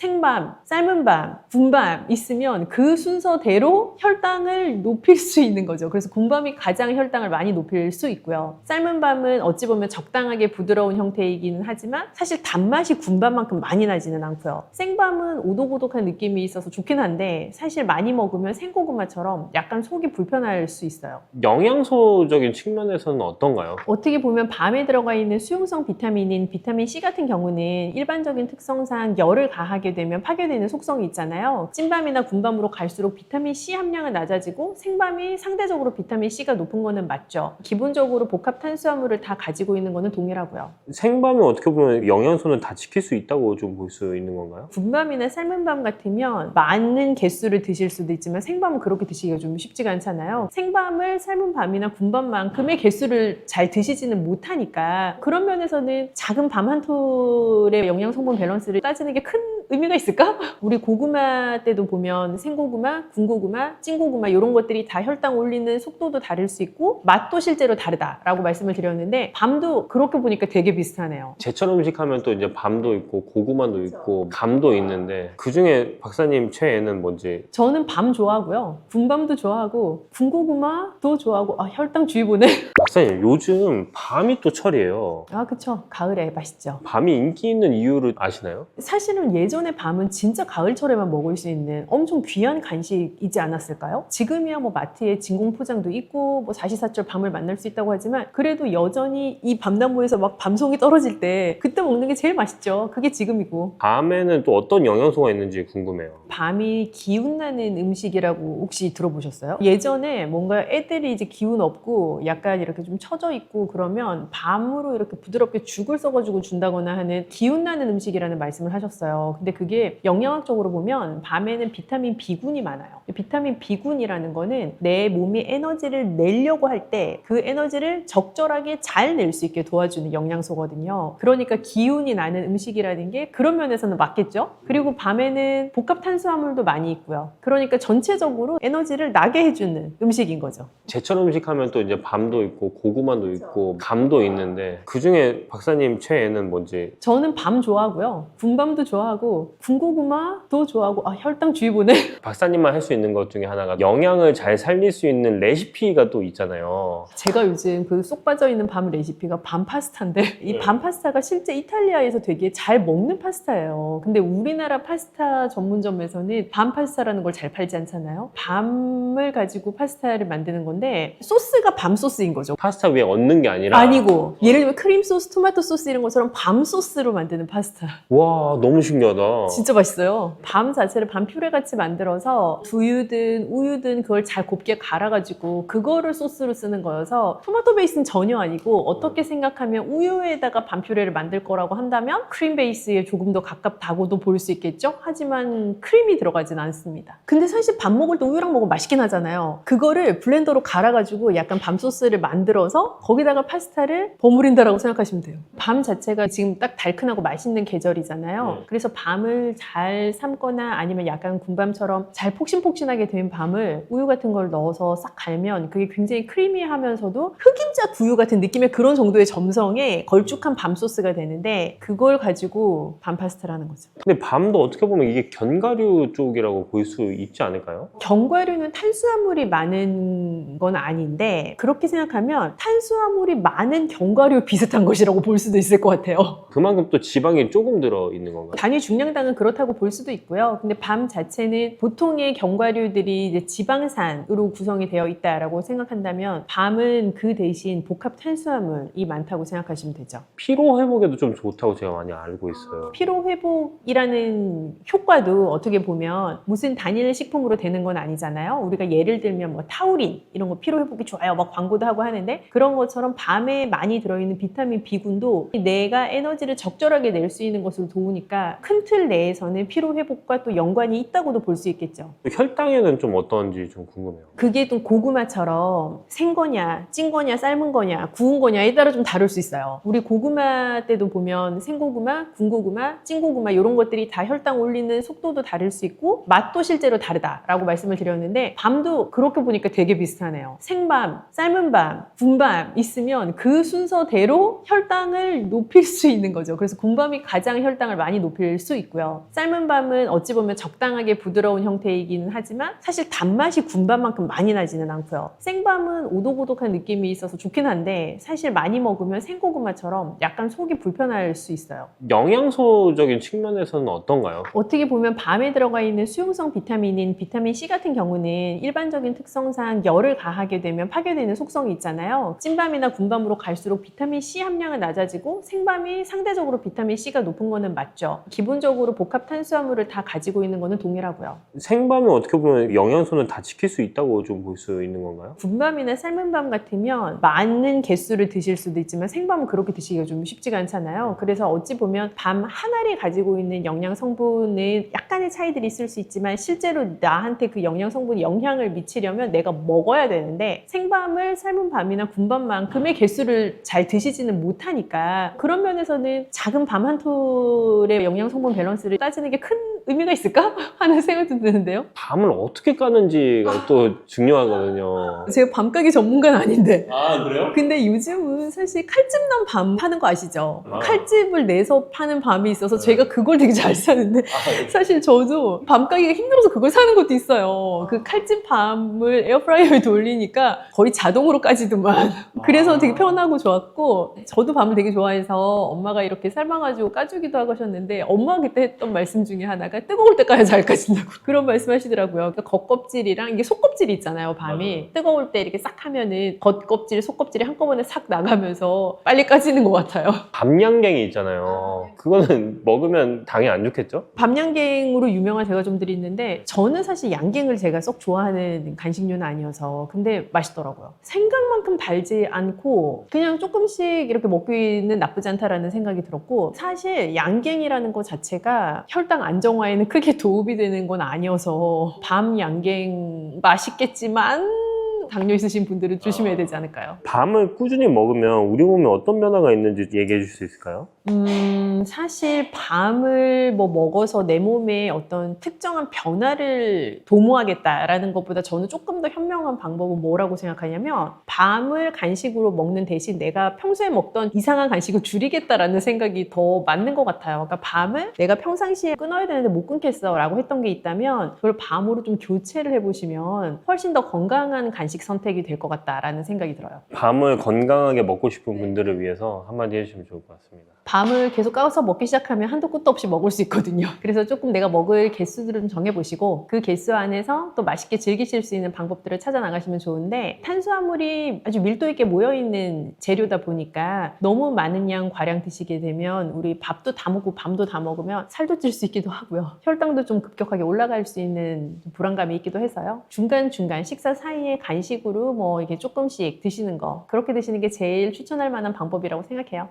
생밤, 삶은 밤, 군밤 있으면 그 순서대로 혈당을 높일 수 있는 거죠. 그래서 군밤이 가장 혈당을 많이 높일 수 있고요. 삶은 밤은 어찌 보면 적당하게 부드러운 형태이기는 하지만 사실 단맛이 군밤만큼 많이 나지는 않고요. 생밤은 오독오독한 느낌이 있어서 좋긴 한데 사실 많이 먹으면 생고구마처럼 약간 속이 불편할 수 있어요. 영양소적인 측면에서는 어떤가요? 어떻게 보면 밤에 들어가 있는 수용성 비타민인 비타민 C 같은 경우는 일반적인 특성상 열을 가하게 되면 파괴되는 속성이 있잖아요. 찐밤이나 군밤으로 갈수록 비타민 C 함량은 낮아지고 생밤이 상대적으로 비타민 C가 높은 거는 맞죠. 기본적으로 복합 탄수화물을 다 가지고 있는 거는 동일하고요. 생밤은 어떻게 보면 영양소는 다 지킬 수 있다고 좀 볼 수 있는 건가요? 군밤이나 삶은 밤 같으면 많은 개수를 드실 수도 있지만 생밤은 그렇게 드시기가 좀 쉽지가 않잖아요. 생밤을 삶은 밤이나 군밤만큼의 개수를 잘 드시지는 못하니까 그런 면에서는 작은 밤 한 톨의 영양 성분 밸런스를 따지는 게 큰 의미가 있을까? 우리 고구마 때도 보면 생고구마, 군고구마, 찐고구마 이런 것들이 다 혈당 올리는 속도도 다를 수 있고 맛도 실제로 다르다라고 말씀을 드렸는데 밤도 그렇게 보니까 되게 비슷하네요. 제철 음식 하면 또 이제 밤도 있고 고구마도 있고 감도 있는데 그중에 박사님 최애는 뭔지? 저는 밤 좋아하고요. 군밤도 좋아하고 군고구마도 좋아하고 혈당 주의보네. 박사님 요즘 밤이 또 철이에요. 그쵸. 가을에 맛있죠. 밤이 인기 있는 이유를 아시나요? 사실은 예전에 밤은 진짜 가을철에만 먹을 수 있는 엄청 귀한 간식이지 않았을까요? 지금이야 뭐 마트에 진공 포장도 있고 뭐 사시사철 밤을 만날 수 있다고 하지만 그래도 여전히 이 밤나무에서 막 밤송이 떨어질 때 그때 먹는 게 제일 맛있죠. 그게 지금이고. 밤에는 또 어떤 영양소가 있는지 궁금해요. 밤이 기운 나는 음식이라고 혹시 들어보셨어요? 예전에 뭔가 애들이 이제 기운 없고 약간 이렇게 좀 처져 있고 그러면 밤으로 이렇게 부드럽게 죽을 써가지고 준다거나 하는 기운 나는 음식이라는 말씀을 하셨어요. 근데 그게 영양학적으로 보면 밤에는 비타민 B군이 많아요. 비타민 B군이라는 거는 내 몸이 에너지를 내려고 할 때 그 에너지를 적절하게 잘 낼 수 있게 도와주는 영양소거든요. 그러니까 기운이 나는 음식이라는 게 그런 면에서는 맞겠죠? 그리고 밤에는 복합 탄수화물도 많이 있고요. 그러니까 전체적으로 에너지를 나게 해주는 음식인 거죠. 제철 음식 하면 또 이제 밤도 있고 고구마도 있고 감도 있는데 그중에 박사님 최애는 뭔지? 저는 밤 좋아하고요. 군밤도 좋아하고 군고구마도 좋아하고 혈당 주의보네. 박사님만 할 수 있는 것 중에 하나가 영양을 잘 살릴 수 있는 레시피가 또 있잖아요. 제가 요즘 그 쏙 빠져있는 밤 레시피가 밤 파스타인데 이 밤 파스타가 실제 이탈리아에서 되게 잘 먹는 파스타예요. 근데 우리나라 파스타 전문점에서는 밤 파스타라는 걸 잘 팔지 않잖아요. 밤을 가지고 파스타를 만드는 건데 소스가 밤 소스인 거죠. 파스타 위에 얹는 게 아니라 아니고 예를 들면 크림 소스, 토마토 소스 이런 것처럼 밤 소스로 만드는 파스타. 와 너무 신기하다. 진짜 맛있어요. 밤 자체를 밤 퓨레 같이 만들어서 두유든 우유든 그걸 잘 곱게 갈아가지고 그거를 소스로 쓰는 거여서 토마토 베이스는 전혀 아니고 어떻게 생각하면 우유에다가 밤 퓨레를 만들 거라고 한다면 크림 베이스에 조금 더 가깝다고도 볼 수 있겠죠? 하지만 크림이 들어가진 않습니다. 근데 사실 밥 먹을 때 우유랑 먹으면 맛있긴 하잖아요. 그거를 블렌더로 갈아가지고 약간 밤 소스를 만들어서 거기다가 파스타를 버무린다라고 생각하시면 돼요. 밤 자체가 지금 딱 달큰하고 맛있는 계절이잖아요. 그래서 밤을 잘 삶거나 아니면 약간 군밤처럼 잘 폭신폭신하게 된 밤을 우유 같은 걸 넣어서 싹 갈면 그게 굉장히 크리미하면서도 흑임자 두유 같은 느낌의 그런 정도의 점성의 걸쭉한 밤 소스가 되는데 그걸 가지고 밤 파스타라는 거죠. 근데 밤도 어떻게 보면 이게 견과류 쪽이라고 볼 수 있지 않을까요? 견과류는 탄수화물이 많은 건 아닌데 그렇게 생각하면 탄수화물이 많은 견과류 비슷한 것이라고 볼 수도 있을 것 같아요. 그만큼 또 지방이 조금 들어있는 건가요? 단위 중량당은 그렇다고 볼 수도 있고요. 근데 밤 자체는 보통의 견과류들이 이제 지방산으로 구성이 되어 있다라고 생각한다면 밤은 그 대신 복합 탄수화물이 많다고 생각하시면 되죠. 피로 회복에도 좀 좋다고 제가 많이 알고 있어요. 피로 회복이라는 효과도 어떻게 보면 무슨 단일 식품으로 되는 건 아니잖아요. 우리가 예를 들면 뭐 타우린 이런 거 피로 회복이 좋아요 막 광고도 하고 하는데 그런 것처럼 밤에 많이 들어있는 비타민 B군도 내가 에너지를 적절하게 낼 수 있는 것으로 도우니까 큰 틀 내에서는 피로 회복과 또 연관이 있다고도 볼 수 있겠죠. 혈당에는 좀 어떤지 좀 궁금해요. 그게 좀 고구마처럼 생 거냐 찐 거냐 삶은 거냐 구운 거냐에 따라 좀 다를 수 있어요. 우리 고구마 때도 보면 생고구마, 군고구마, 찐고구마 이런 것들이 다 혈당 올리는 속도도 다를 수 있고 맛도 실제로 다르다라고 말씀을 드렸는데 밤도 그렇게 보니까 되게 비슷하네요. 생밤, 삶은 밤, 군밤 있으면 그 순서대로 혈당을 높일 수 있는 거죠. 그래서 군밤이 가장 혈당을 많이 높일 수 있고요. 삶은 밤은 어찌 보면 적당하게 부드러운 형태이기는 하지만 사실 단맛이 군밤만큼 많이 나지는 않고요. 생밤은 오독오독한 느낌이 있어서 좋긴 한데 사실 많이 먹으면 생고구마처럼 약간 속이 불편할 수 있어요. 영양소적인 측면에서는 어떤가요? 어떻게 보면 밤에 들어가 있는 수용성 비타민인 비타민 C 같은 경우는 일반적인 특성상 열을 가하게 되면 파괴되는 속성이 있잖아요. 찐밤이나 군밤으로 갈수록 비타민 C 함량은 낮아지고 생밤이 상대적으로 비타민 C가 높은 거는 맞죠. 기본적으로 복합 탄수화물을 다 가지고 있는 거는 동일하고요. 생밤이 어떻게 보면 영양소는 다 지킬 수 있다고 좀 볼 수 있는 건가요? 군밤이나 삶은 밤 같으면 많은 개수를 드실 수도 있지만 생밤은 그렇게 드시기가 좀 쉽지가 않잖아요. 그래서 어찌 보면 밤 한 알이 가지고 있는 영양 성분은 약간의 차이들이 있을 수 있지만 실제로 나한테 그 영양 성분이 영향을 미치려면 내가 먹어야 되는데 생밤을 삶은 밤이나 군밤만큼의 개수를 잘 드시지는 못하니까 그런 면에서는 작은 밤 한 톨의 영양 성분 밸런스를 따지는 게 큰 의미가 있을까? 하는 생각도 드는데요. 밤을 어떻게 까는지가 또 중요하거든요. 제가 밤가게 전문가는 아닌데 아, 그래요? 근데 요즘은 사실 칼집 난 밤 파는 거 아시죠? 아. 칼집을 내서 파는 밤이 있어서 제가 그걸 되게 잘 사는데 아, 사실 저도 밤 가기가 힘들어서 그걸 사는 것도 있어요. 그 칼집 밤을 에어프라이어에 돌리니까 거의 자동으로 까지더만. 그래서 되게 편하고 좋았고 저도 밤을 되게 좋아해서 엄마가 이렇게 삶아가지고 까주기도 하셨는데 엄마가 그때 했던 말씀 중에 하나가 뜨거울 때 까야 잘 까진다고 그런 말씀 하시더라고요. 그러니까 겉껍질이랑 이게 속껍질이 있잖아요. 밤이. 맞아요. 뜨거울 때 이렇게 싹 하면은 겉껍질, 속껍질이 한꺼번에 싹 나가면서 빨리 까지는 것 같아요. 밤양갱이 있잖아요. 그거는 먹으면 당이 안 좋겠죠? 밤양갱으로 유명한 제과점들이 있는데 저는 사실 양갱을 제가 썩 좋아하는 간식류는 아니어서 근데 맛있더라고요. 생각만큼 달지 않고 그냥 조금씩 이렇게 먹기는 나쁘지 않다라는 생각이 들었고 사실 양갱이라는 것 자체가 혈당 안정화에는 크게 도움이 되는 건 아니어서 밤 양갱 맛있겠지만 당뇨 있으신 분들은 조심해야 되지 않을까요? 밤을 꾸준히 먹으면 우리 몸에 어떤 변화가 있는지 얘기해 줄 수 있을까요? 사실 밤을 뭐 먹어서 내 몸에 어떤 특정한 변화를 도모하겠다라는 것보다 저는 조금 더 현명한 방법은 뭐라고 생각하냐면 밤을 간식으로 먹는 대신 내가 평소에 먹던 이상한 간식을 줄이겠다라는 생각이 더 맞는 것 같아요. 그러니까 밤을 내가 평상시에 끊어야 되는데 못 끊겠어 라고 했던 게 있다면 그걸 밤으로 좀 교체를 해보시면 훨씬 더 건강한 간식 선택이 될 것 같다라는 생각이 들어요. 밤을 건강하게 먹고 싶은 분들을 위해서 한마디 해주시면 좋을 것 같습니다. 밤을 계속 까서 먹기 시작하면 한도 끝도 없이 먹을 수 있거든요. 그래서 조금 내가 먹을 개수들을 좀 정해보시고 그 개수 안에서 또 맛있게 즐기실 수 있는 방법들을 찾아 나가시면 좋은데 탄수화물이 아주 밀도 있게 모여있는 재료다 보니까 너무 많은 양 과량 드시게 되면 우리 밥도 다 먹고 밤도 다 먹으면 살도 찔 수 있기도 하고요. 혈당도 좀 급격하게 올라갈 수 있는 불안감이 있기도 해서요. 중간중간 식사 사이에 간식으로 뭐 이렇게 조금씩 드시는 거 그렇게 드시는 게 제일 추천할 만한 방법이라고 생각해요.